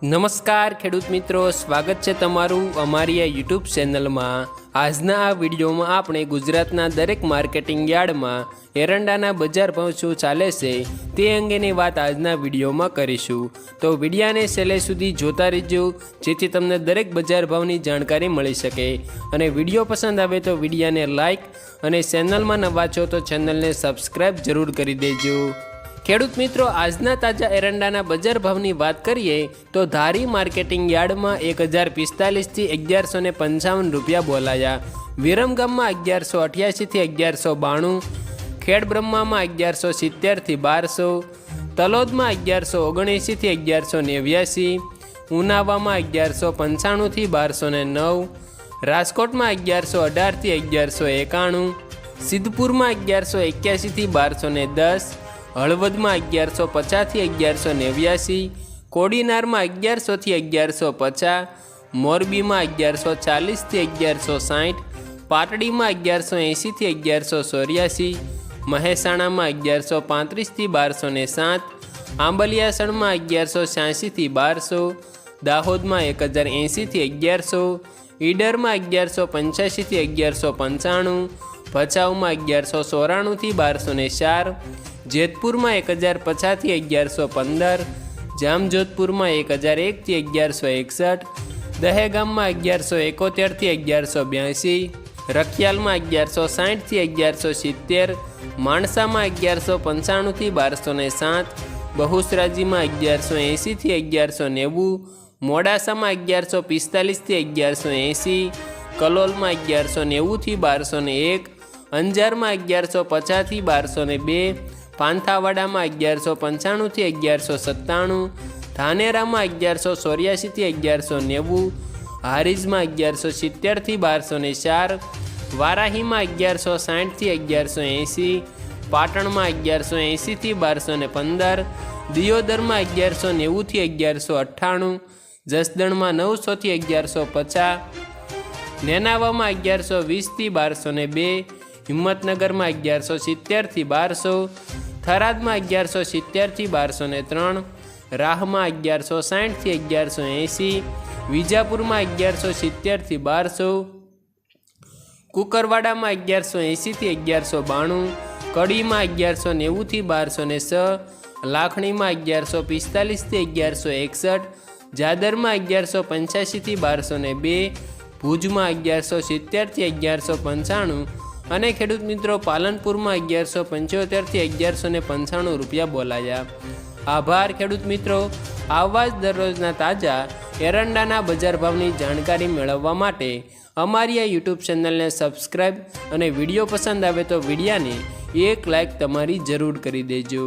નમસ્કાર ખેડૂત મિત્રો, સ્વાગત છે તમારું અમારી આ યુટ્યુબ ચેનલમાં। આજના આ વિડીયોમાં આપણે ગુજરાતના દરેક માર્કેટિંગ યાર્ડમાં એરંડાના બજાર ભાવ શું ચાલે છે તે અંગેની વાત આજના વિડીયોમાં કરીશું। તો વિડીયાને છેલ્લે સુધી જોતા રહેજો જેથી તમને દરેક બજાર ભાવની જાણકારી મળી શકે। અને વિડીયો પસંદ આવે તો વિડીયાને લાઇક અને ચેનલમાં નવા છો તો ચેનલને સબસ્ક્રાઈબ જરૂર કરી દેજો। ખેડૂત મિત્રો, આજના તાજા એરંડાના બજાર ભાવની વાત કરીએ તો ધારી માર્કેટિંગ યાર્ડમાં 1045 થી 1155 રૂપિયા બોલાયા। વિરમગામમાં 1188 થી 1192, ખેડબ્રહ્મામાં 1170 થી 1200, તલોદમાં 1179 થી 1189, ઉનાવામાં 1195 થી 1209, રાજકોટમાં 1118 થી 1191, સિદ્ધપુરમાં 1181 થી 1210, હળવદમાં 1150 થી 1189, કોડીનારમાં 1100 થી 1150, મોરબીમાં 1140 થી 1160, પાટડીમાં 1180 થી 1184, મહેસાણામાં 1135 થી 1207, આંબલિયાસણમાં 1186 થી 1200, દાહોદમાં 1080 થી 1100, ઈડરમાં 1185 થી 1195, ભચાઉમાં 1194 થી 1204, જેતપુરમાં 1050 થી 1115, જામજોધપુરમાં 1001 થી 1161, દહેગામમાં 1171 થી 1182, રખિયાલમાં 1160 થી 1170, માણસામાં 1195 થી 1207, બહુચરાજીમાં 1180 થી 1190, મોડાસામાં 1145 થી 1180, કલોલમાં 1190 થી 1201, અંજારમાં 1150 થી 1202, પાંથાવાડામાં 1195 થી 1197, ધાનેરામાં 1184 થી 1190, હારીજમાં 1170 થી 1204, વારાહીમાં 1160 થી 1180, પાટણમાં 1180 થી 1215, દિયોદરમાં 1190 થી 1198, જસદણમાં 900 થી 1150, નેનાવામાં 1120 થી 1202, હિંમતનગરમાં 1170 થી 1200, થરાદમાં 1170 થી 1203, રાહમાં 1160 થી 1180, વિજાપુરમાં 1170 થી 1200, કુકરવાડામાં 1180 થી 1192, કડીમાં 1190 થી 1206, લાખણીમાં 1145 થી 1161, જાદરમાં 1185 થી 1202, ભુજમાં 1170 થી 1195 અને ખેડૂત મિત્રો પાલનપુરમાં 1175 થી 1195 રૂપિયા બોલાયા। આભાર ખેડૂત મિત્રો। આવા જ દરરોજના તાજા એરંડાના બજાર ભાવની જાણકારી મેળવવા માટે અમારી આ યુટ્યુબ ચેનલને સબસ્ક્રાઈબ અને વિડીયો પસંદ આવે તો વિડીયાને એક લાઈક તમારી જરૂર કરી દેજો।